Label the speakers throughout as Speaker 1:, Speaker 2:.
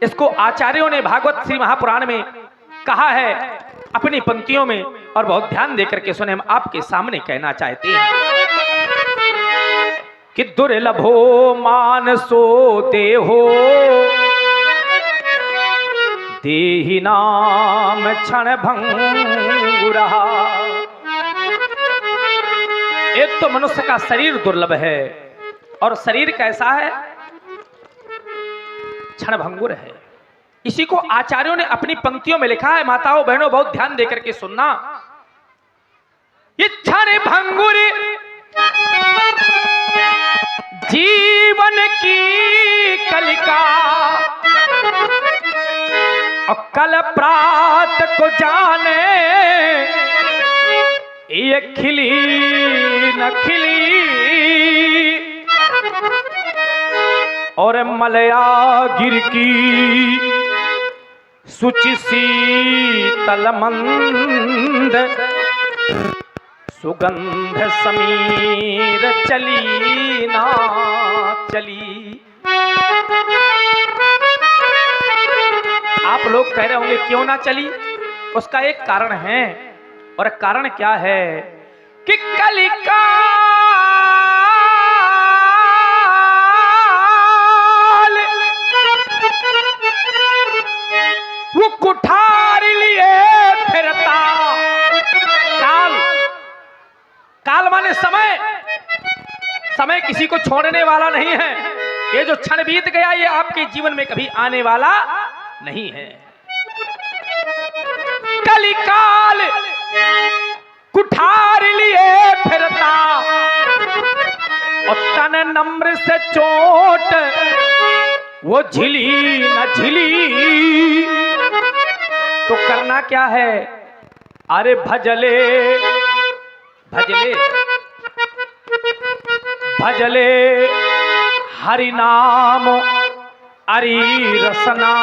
Speaker 1: इसको आचार्यों ने भागवत श्री महापुराण में कहा है अपनी पंक्तियों में, और बहुत ध्यान देकर के सुने। हम आपके सामने कहना चाहते हैं कि दुर्लभो मानसो देहो देहि नाम क्षण भंगुरा। एक तो मनुष्य का शरीर दुर्लभ है, और शरीर कैसा है? क्षण भंगुर है। इसी को आचार्यों ने अपनी पंक्तियों में लिखा है। माताओं बहनों बहुत ध्यान देकर के सुनना। ये क्षण भंगुर जीवन की कलिका, और कल प्रात को जाने ये खिली न खिली, और मलया गिर की सुचि शीतल मंद, सुगंध समीर चली ना चली। आप लोग कह रहे होंगे क्यों ना चली? उसका एक कारण है, और कारण क्या है कि कलिका वो कुठार लिए फिरता। काल, काल माने समय। समय किसी को छोड़ने वाला नहीं है। ये जो क्षण बीत गया ये आपके जीवन में कभी आने वाला नहीं है। कलिकाल कुठार लिए फिरता, और तन नम्र से चोट वो झिली न झिली। तो करना क्या है? अरे भजले भजले भजले हरि नाम अरि रसना,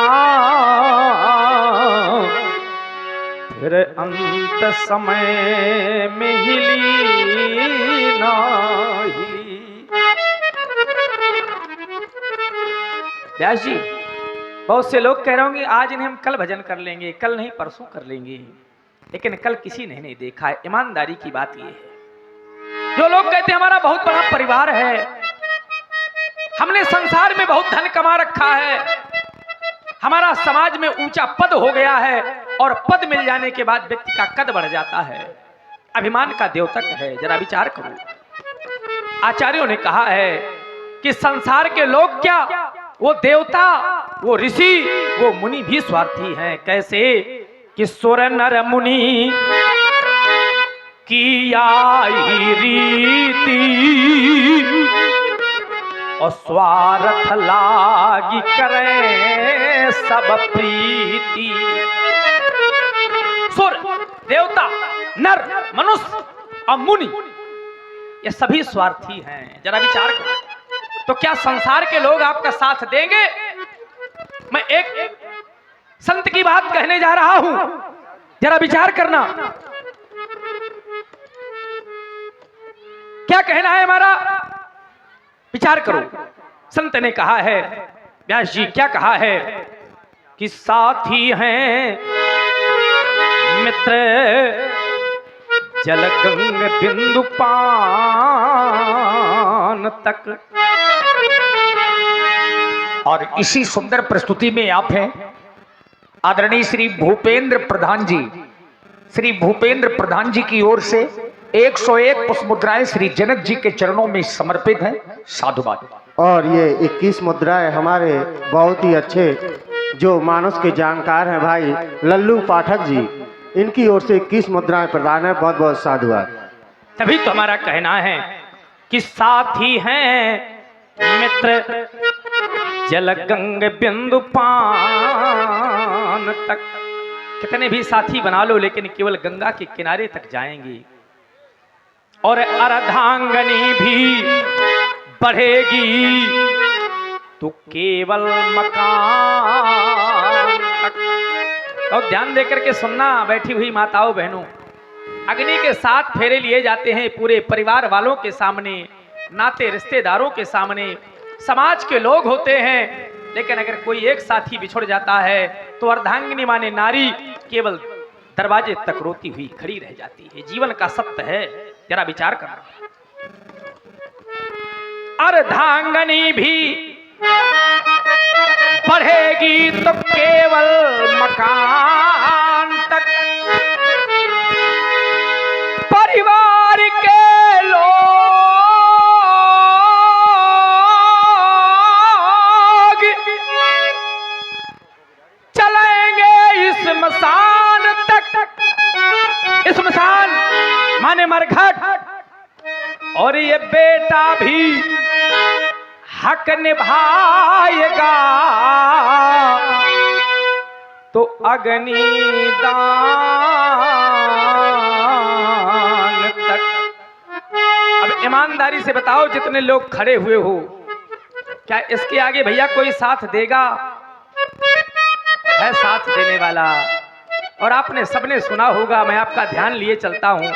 Speaker 1: फिर अंत समय में हिली ना हिली। व्यास जी, बहुत से लोग कह रहे होंगे आज इन्हें हम कल भजन कर लेंगे, कल नहीं परसों कर लेंगे, लेकिन कल किसी ने नहीं देखा है। ईमानदारी की बात यह है, जो लोग कहते हैं हमारा बहुत बड़ा परिवार है, हमने संसार में बहुत धन कमा रखा है, हमारा समाज में ऊंचा पद हो गया है, और पद मिल जाने के बाद व्यक्ति का कद बढ़ जाता है, अभिमान का द्योतक है। जरा विचार करो। आचार्यों ने कहा है कि संसार के लोग क्या, वो देवता, वो ऋषि, वो मुनि भी स्वार्थी हैं। कैसे कि सुर नर मुनि की आई रीति, और स्वार्थ लागी करे सब प्रीति। सुर, देवता, नर, मनुष्य और मुनि ये सभी स्वार्थी हैं। जरा विचार करो, तो क्या संसार के लोग आपका साथ देंगे? मैं एक संत की बात कहने जा रहा हूं, जरा विचार करना। क्या कहना है हमारा? विचार करो। संत ने कहा है, व्यास जी क्या कहा है कि साथी हैं मित्र जल गंग बिंदु पान तक।
Speaker 2: और इसी सुंदर प्रस्तुति में आप हैं आदरणीय श्री भूपेंद्र प्रधान जी। श्री भूपेंद्र प्रधान जी की ओर से 101 पुष्प मुद्राएं श्री जनक जी के चरणों में समर्पित हैं। साधुवाद।
Speaker 3: और ये 21 मुद्राएं हमारे बहुत ही अच्छे जो मानस के जानकार हैं भाई लल्लू पाठक जी, इनकी ओर से 21 मुद्राएं प्रदान है। बहुत बहुत साधुवाद।
Speaker 1: तभी तो हमारा कहना है कि साथी हैं मित्र जल गंग बिंदु पान तक। कितने भी साथी बना लो, लेकिन केवल गंगा के किनारे तक जाएंगे। और अर्धांगनी भी बढ़ेगी तो केवल मकान तक। तो ध्यान देकर के सुनना बैठी हुई माताओं बहनों, अग्नि के 7 फेरे लिए जाते हैं पूरे परिवार वालों के सामने, नाते रिश्तेदारों के सामने, समाज के लोग होते हैं, लेकिन अगर कोई एक साथी बिछुड़ जाता है तो अर्धांगिनी माने नारी केवल दरवाजे तक रोती हुई खड़ी रह जाती है। जीवन का सत्य है, जरा विचार करना। अर्धांगनी भी बढ़ेगी तो केवल मकान तक, परिवार के लोग चलेंगे इस मसान तक। इस मसान माने मरघट, और ये बेटा भी हक निभाएगा तो अग्निदान तक। अब ईमानदारी से बताओ, जितने लोग खड़े हुए हो, क्या इसके आगे भैया कोई साथ देगा? है साथ देने वाला। और आपने सबने सुना होगा, मैं आपका ध्यान लिए चलता हूं।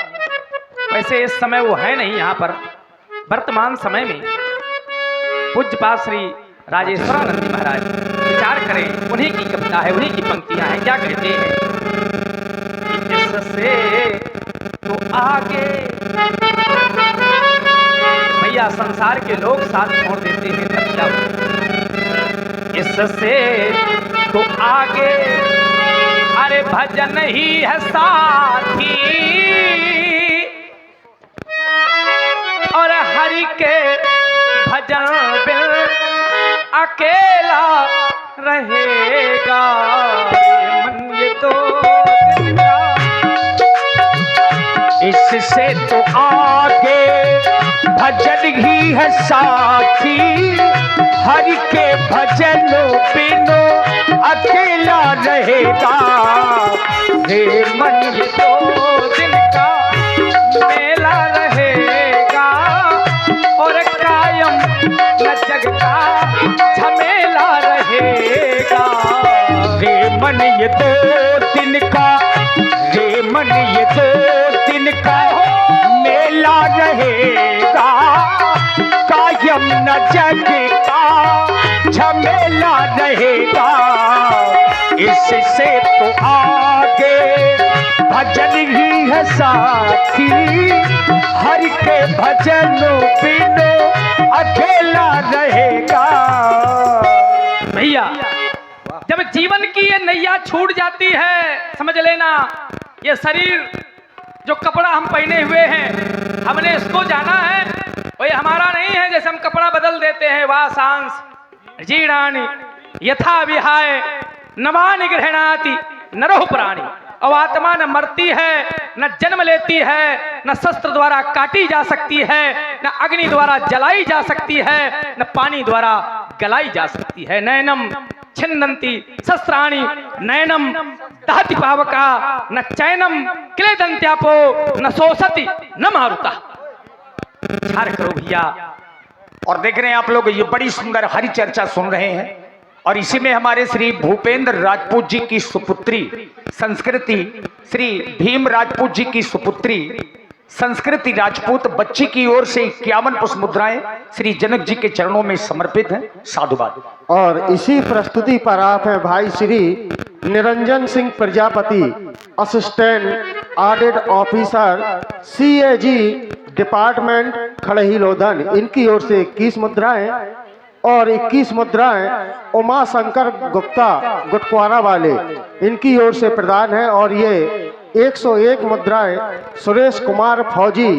Speaker 1: वैसे इस समय वो है नहीं यहाँ पर, वर्तमान समय में पूज्यपाद श्री राजेश्वरानंद जी महाराज। विचार करें, उन्हीं की कविता है, उन्हीं की पंक्तियां हैं। क्या कहते हैं? इससे तो आगे भैया संसार के लोग साथ छोड़ देते हैं, तब क्या होता? इससे तो आगे अरे भजन ही है साथी, और हरि के भजन बिन अकेला रहेगा मन ये तो दिन का।
Speaker 2: इससे तो आगे भजन ही है साथी, हरि के भजन बिनो अकेला रहेगा
Speaker 1: हे मन ये तो दिन का मेला रहेगा, और कायम न जग का झमेला रहेगा।
Speaker 2: रे मन ये दो दिन का, रे मन ये दो दिन का मेला रहेगा, कायम न जग का झमेला रहेगा। इससे तो आगे भजन ही है साथी, हरि के भजन बिनो अकेला रहेगा।
Speaker 1: भैया जब जीवन की ये नैया छूट जाती है, समझ लेना ये शरीर जो कपड़ा हम पहने हुए हैं, हमने इसको जाना है, वो हमारा नहीं है। जैसे हम कपड़ा बदल देते हैं, वासांस जीर्णानि यथा विहाय नवानि गृह्णाति नरः प्राणी। और आत्मा न मरती है, न जन्म लेती है, न शस्त्र द्वारा काटी जा सकती है, न अग्नि द्वारा जलाई जा सकती है, न पानी द्वारा गलाई जा सकती है। नैनम छिन्दन्ति शस्त्राणि नैनम दहति पावका, न चैनम क्लेदन्त्यापो, न शोषति न मारुता। विचार करो भैया।
Speaker 2: और देख रहे हैं आप लोग, ये बड़ी सुंदर हरि चर्चा सुन रहे हैं, और इसी में हमारे श्री भूपेंद्र राजपूत जी की सुपुत्री संस्कृति, श्री भीम राजपूत जी की सुपुत्री संस्कृति राजपूत बच्ची की ओर से 51 पुष्प मुद्राएं श्री जनक जी के चरणों में समर्पित हैं। साधुवाद।
Speaker 3: और इसी प्रस्तुति पर आप हैं भाई Shri Niranjan Singh Prajapati, assistant audit officer CAG department खड़ही लोधन। इनकी ओर से 21 मुद्राएं और 21 मुद्राएं उमा शंकर गुप्ता गुटकुआरा वाले, इनकी ओर से प्रदान है। और ये 101 मुद्राएं सुरेश कुमार फौजी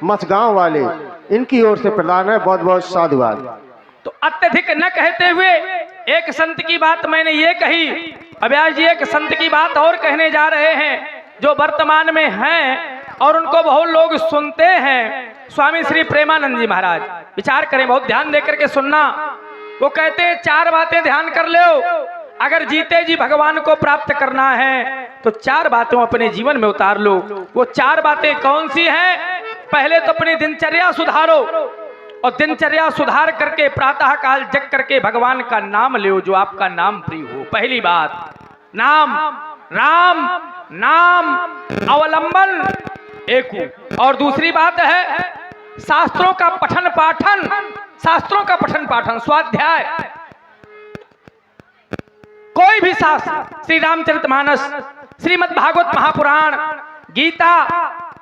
Speaker 3: मचगांव वाले, इनकी ओर से प्रदान है। बहुत बहुत साधुवाद।
Speaker 1: तो अत्यधिक न कहते हुए एक संत की बात मैंने ये कही, अव्यास जी एक संत की बात और कहने जा रहे हैं जो वर्तमान में हैं और उनको बहुत लोग सुनते हैं। स्वामी श्री प्रेमानंद जी महाराज, विचार करें, बहुत ध्यान देकर के सुनना। वो कहते हैं 4 बातें ध्यान कर लो, अगर जीते जी भगवान को प्राप्त करना है तो 4 बातों अपने जीवन में उतार लो। वो 4 बातें कौन सी हैं? पहले तो अपनी दिनचर्या सुधारो, और दिनचर्या सुधार करके प्रातः काल जग करके भगवान का नाम लो, जो आपका नाम प्रिय हो। पहली बात नाम, राम नाम अवलंबन एक। और दूसरी बात है शास्त्रों का पठन पाठन, शास्त्रों का पठन पाठन, स्वाध्याय। कोई भी शास्त्र, श्री रामचरितमानस, श्रीमद् भागवत महापुराण, गीता,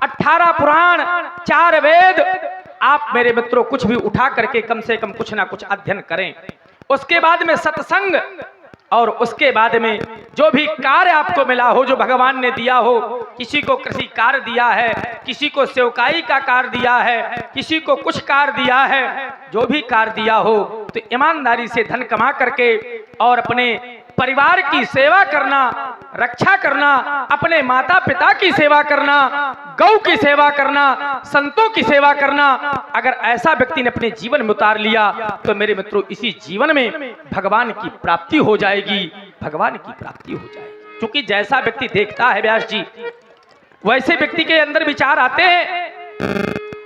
Speaker 1: 18 पुराण, 4 वेद, आप मेरे मित्रों कुछ भी उठा करके कम से कम कुछ ना कुछ अध्ययन करें। उसके बाद में सत्संग, और उसके बाद में जो भी कार्य आपको मिला हो, जो भगवान ने दिया हो, किसी को कृषि कार्य दिया है, किसी को सेवकाई का कार्य दिया है, किसी को कुछ कार्य दिया है, जो भी कार्य दिया हो तो ईमानदारी से धन कमा करके और अपने परिवार की सेवा करना, रक्षा करना, अपने माता पिता की सेवा करना, गौ की सेवा करना, संतों की सेवा करना। अगर ऐसा व्यक्ति ने अपने जीवन में उतार लिया तो मेरे मित्रों इसी जीवन में भगवान की प्राप्ति हो जाएगी, भगवान की प्राप्ति हो जाएगी। क्योंकि जैसा व्यक्ति देखता है व्यास जी, वैसे व्यक्ति के अंदर विचार आते हैं।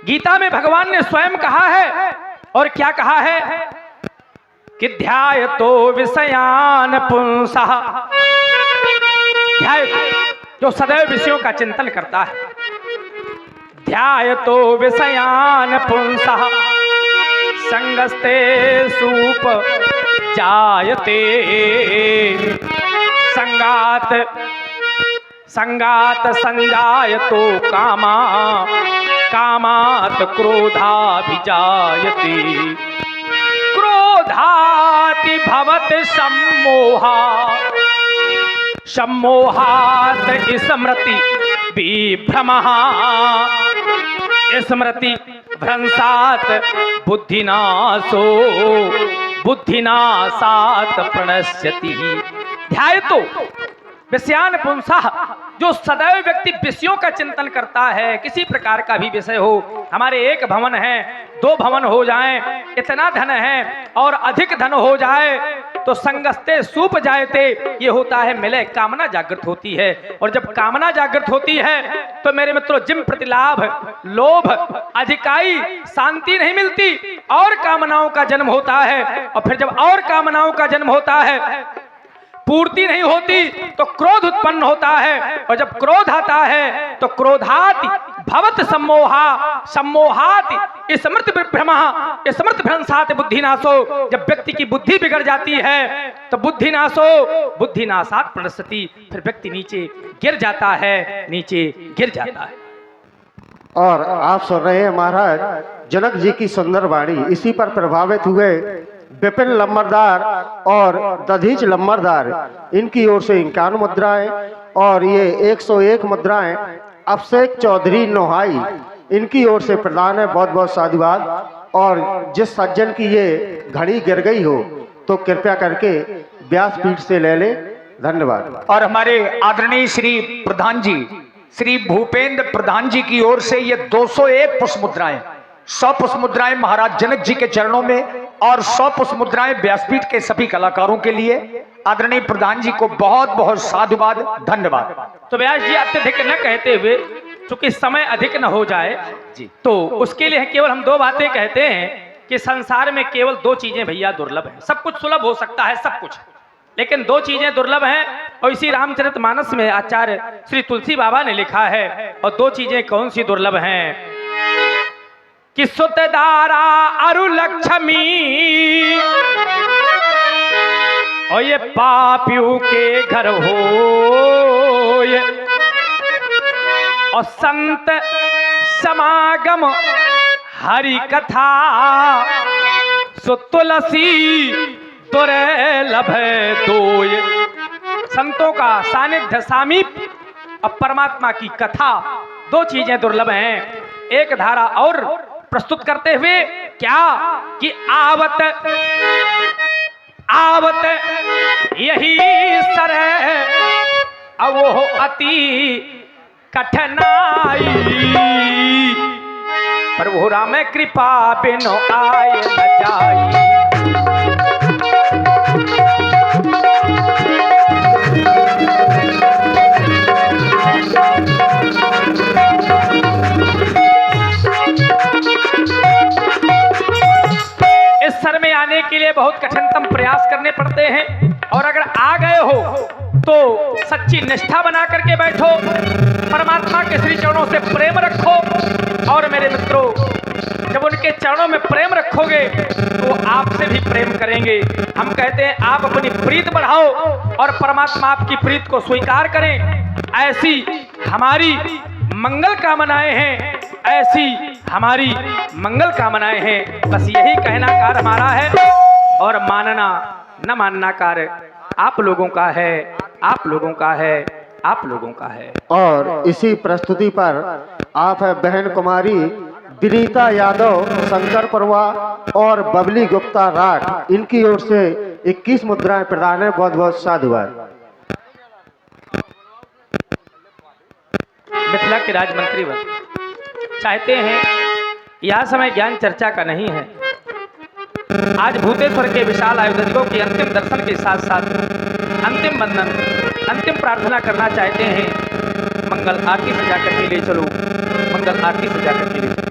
Speaker 1: गीता में भगवान ने स्वयं कहा है, और क्या कहा है कि ध्यायतो विषयान पुंसः, ध्याय जो सदैव विषयों का चिंतन करता है, ध्यायतो विषयान पुंसः संगस्ते सूप जायते, संगात संगात संजायतो कामा, कामात क्रोधाभिजायते, क्रोधाति भवत सम्मोहा, सम्मोहात स्मृति विभ्रमः, स्मृति भ्रंसात बुद्धिनाशो, बुद्धिनाशात प्रणश्यति। ध्यायतो विषयान पुंसः, जो सदैव व्यक्ति विषयों का चिंतन करता है, किसी प्रकार का भी विषय हो, हमारे एक भवन है, 2 भवन हो जाएं, इतना धन है और अधिक धन हो जाए तो संगस्ते सूप जायते, ये होता है मिले, कामना जागृत होती है। और जब कामना जागृत होती है तो मेरे मित्रों जिम प्रतिलाभ, लोभ, अधिकाई, शांति नहीं मिलती, और कामनाओं का जन्म होता है। और फिर जब और कामनाओं का जन्म होता है, पूर्ति नहीं होती तो क्रोध उत्पन्न होता है, और जब क्रोध आता है तो क्रोधाति भवत सम्मोहा, सम्मोहाति स्मृति विभ्रमः, स्मृति भ्रंसात बुद्धिनाशो, जब व्यक्ति की बुद्धि बिगड़ जाती है तो बुद्धिनाशो, बुद्धिनाशात प्रणश्यति, फिर व्यक्ति नीचे गिर जाता है, नीचे गिर जाता है।
Speaker 3: और आप सुन रहे हैं महाराज जनक जी की सुंदर वाणी। इसी पर प्रभावित हुए विपिन लम्बरदार और दधीच लम्बरदार, इनकी ओर से 51 मुद्राएं, और ये 101 मुद्राएं अभिषेक चौधरी नोहाई, इनकी ओर से प्रदान है। बहुत बहुत साधुवाद। और जिस सज्जन की ये घड़ी गिर गई हो तो कृपया करके व्यासपीठ से ले ले। धन्यवाद।
Speaker 2: और हमारे आदरणीय श्री प्रधान जी, श्री भूपेंद्र प्रधान जी की ओर से ये 201 पुष्प मुद्राएं, 100 पुष्प मुद्राएं महाराज जनक जी के चरणों में, और 100 पुष्प मुद्राएं व्यासपीठ के सभी कलाकारों के लिए। आदरणीय प्रधान जी को बहुत बहुत साधुवाद, धन्यवाद।
Speaker 1: तो व्यास जी अत्यधिक न कहते हुए, चूंकि समय अधिक न हो जाए
Speaker 2: जी,
Speaker 1: तो उसके लिए केवल हम 2 बातें कहते हैं कि संसार में केवल 2 चीजें भैया दुर्लभ हैं। सब कुछ सुलभ हो सकता है, सब कुछ, लेकिन 2 चीजें दुर्लभ हैं। और इसी रामचरितमानस में आचार्य श्री तुलसी बाबा ने लिखा है, और 2 चीजें कौन सी दुर्लभ हैं कि सुतदारा अरु लक्ष्मी, और ये पापियों के घर हो, और संत समागम हरि कथा, सो तुलसी दुर्लभ दोय। संतों का सानिध्य, सामीप और परमात्मा की कथा, 2 चीजें दुर्लभ हैं। एक धारा और प्रस्तुत करते हुए क्या कि आवत आवत यही सर अब वो अति कठिनाई, प्रभु राम कृपा बिनु आए न जाई। इस सर में आने के लिए बहुत कठिनतम प्रयास करने पड़ते हैं, और अगर आ गए हो तो सच्ची निष्ठा बना करके बैठो, परमात्मा के श्री चरणों से प्रेम रखो। और मेरे मित्रों जब उनके चरणों में प्रेम रखोगे तो वो आपसे भी प्रेम करेंगे। हम कहते हैं आप अपनी प्रीत बढ़ाओ और परमात्मा आपकी प्रीत को स्वीकार करें। ऐसी हमारी मंगल कामनाएं हैं, ऐसी हमारी मंगल कामनाएं हैं। बस यही कहना कार हमारा है और मानना न मानना कार्य आप लोगों का है, आप लोगों का है, आप लोगों का है।
Speaker 3: और इसी प्रस्तुति पर आप है बहन कुमारी विनीता यादव, शंकर परवा और बबली गुप्ता राठ, इनकी ओर से 21 मुद्राएं प्रदान है। बहुत बहुत साधुवाद।
Speaker 1: मिथिला के राजमंत्री बन चाहते हैं, यह समय ज्ञान चर्चा का नहीं है। आज भूतेश्वर के विशाल आयुर्वेदिकों के अंतिम दर्शन के साथ साथ अंतिम वंदन, अंतिम प्रार्थना करना चाहते हैं। मंगल आरती सजा करके ले चलो, मंगल आरती सजा करके ले चलो।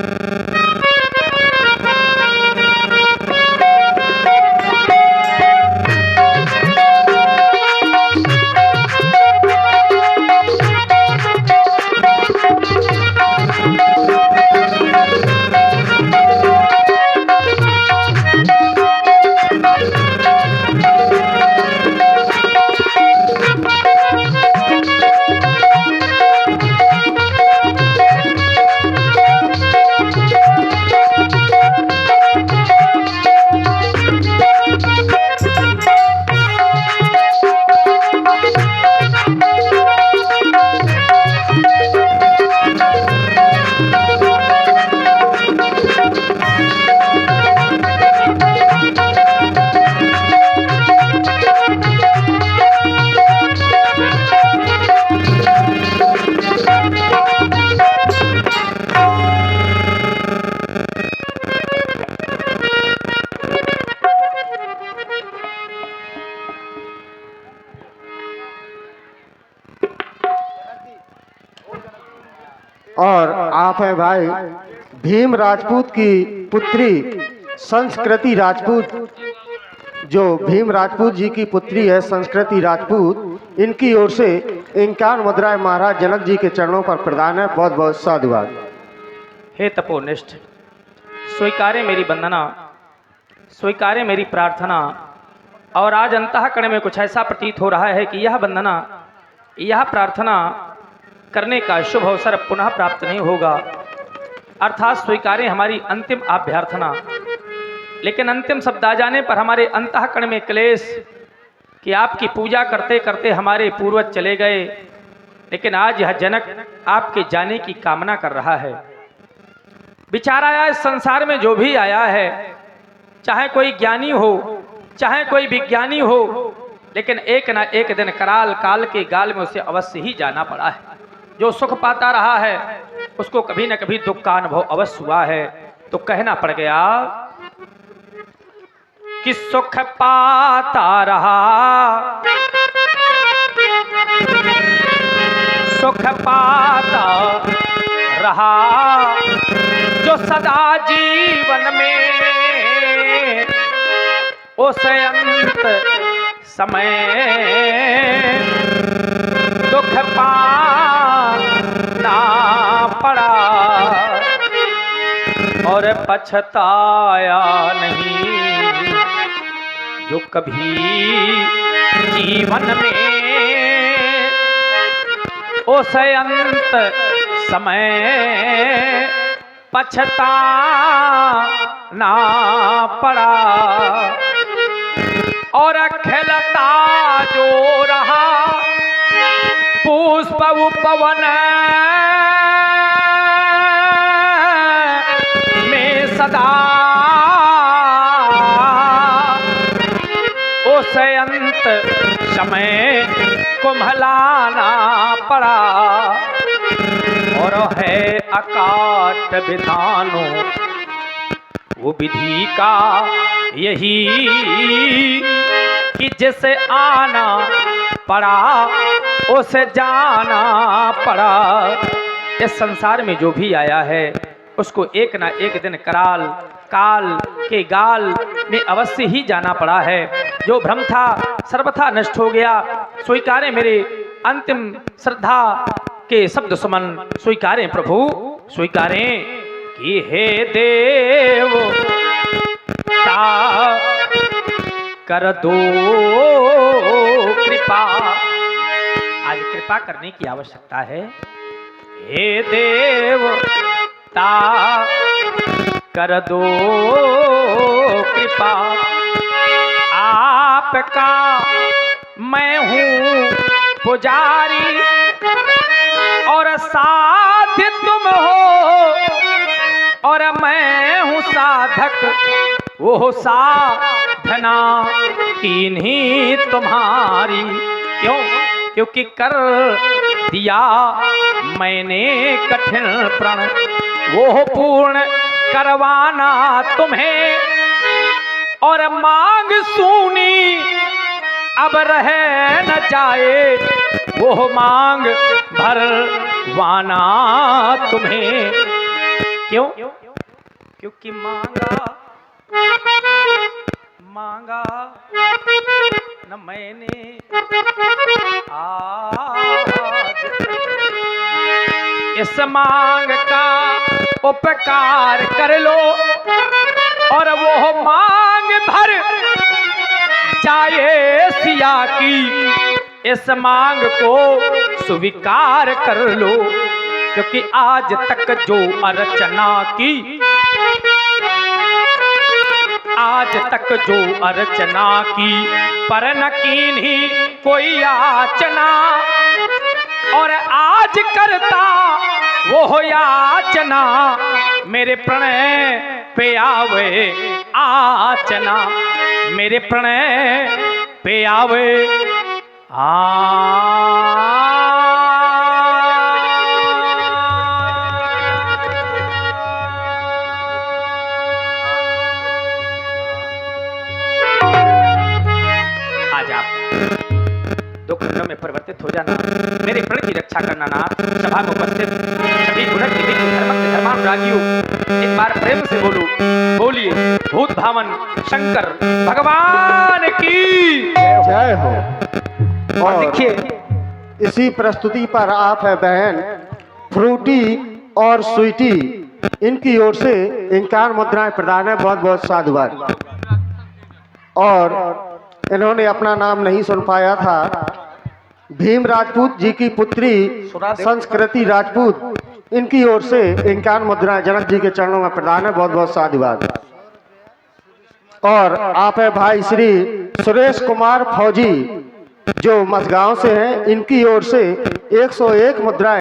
Speaker 3: और आप है भाई भीम राजपूत की पुत्री संस्कृति राजपूत, जो भीम राजपूत जी की पुत्री है संस्कृति राजपूत, इनकी ओर से 51 मुद्राएं महाराज जनक जी के चरणों पर प्रदान है। बहुत बहुत साधुवाद।
Speaker 1: हे तपोनिष्ठ, स्वीकारे मेरी वंदना, स्वीकारे मेरी प्रार्थना। और आज अंतःकरण में कुछ ऐसा प्रतीत हो रहा है कि यह वंदना, यह प्रार्थना करने का शुभ अवसर पुनः प्राप्त नहीं होगा, अर्थात स्वीकारें हमारी अंतिम अभ्यर्थना। लेकिन अंतिम शब्द आ जाने पर हमारे अंतःकरण में क्लेश कि आपकी पूजा करते करते हमारे पूर्वज चले गए, लेकिन आज यह जनक आपके जाने की कामना कर रहा है। विचार आया इस संसार में जो भी आया है, चाहे कोई ज्ञानी हो चाहे कोई विज्ञानी हो, लेकिन एक ना एक दिन कराल काल के गाल में उसे अवश्य ही जाना पड़ा है। जो सुख पाता रहा है उसको कभी न कभी दुख का अनुभव अवश्य हुआ है। तो कहना पड़ गया कि सुख पाता रहा, सुख पाता रहा, जो सदा जीवन में उस अंत समय दुख पाना पड़ा और पछताया नहीं, जो कभी जीवन में उस अंत समय पछताना पड़ा। और खिलता जो रहा पुष्प उपवन में सदा, उस अंत समय कुम्हलाना पड़ा। और है अकाट विधानों वो विधि का यही कि जिसे आना पड़ा उसे जाना पड़ा। इस संसार में जो भी आया है उसको एक ना एक दिन कराल काल के गाल में अवश्य ही जाना पड़ा है। जो भ्रम था सर्वथा नष्ट हो गया। स्वीकारें मेरे अंतिम श्रद्धा के शब्द सुमन, स्वीकारें प्रभु, स्वीकारें कि हे देवता कर दो कृपा। आज कृपा करने की आवश्यकता है। हे देवता कर दो कृपा, आपका मैं हूँ पुजारी और साध्य तुम हो और मैं हूँ साधक, वो साधना कीन्ही तुम्हारी। क्यों? क्योंकि कर दिया मैंने कठिन प्रण, वो पूर्ण करवाना तुम्हें और मांग सुनी अब रह न जाए, वो मांग भरवाना तुम्हें। क्यों? क्योंकि मांगा न मैंने आज, इस मांग का उपकार कर लो और वो मांग भर जाए सिया की, इस मांग को स्वीकार कर लो। क्योंकि आज तक जो अर्चना की, आज तक जो अर्चना की पर न कीन्ही कोई याचना, और आज करता वो याचना मेरे प्रणय पे आवे आचना, मेरे प्रणय पे आवे आज आप दो खंडों में परिवर्तित हो जाना, मेरे प्रण की रक्षा करना नाथ। सभा में उपस्थित सभी गुणक धर्मानुरागियों एक बार प्रेम से बोलिए भूत भावन शंकर भगवान की
Speaker 3: जय हो। और
Speaker 1: देखिए
Speaker 3: इसी प्रस्तुति पर आप है बहन फ्रूटी और स्वीटी, इनकी ओर से इंकार मुद्राएं प्रदान है। बहुत बहुत साधुवाद। और इन्होंने अपना नाम नहीं सुन पाया था। भीम राजपूत जी की पुत्री संस्कृति राजपूत, इनकी ओर से इंकार मुद्राएं जनक जी के चरणों में प्रदान है। बहुत बहुत साधुवाद। और आप है भाई श्री सुरेश कुमार फौजी जो मसगांव से हैं, इनकी ओर से 101 मुद्राएं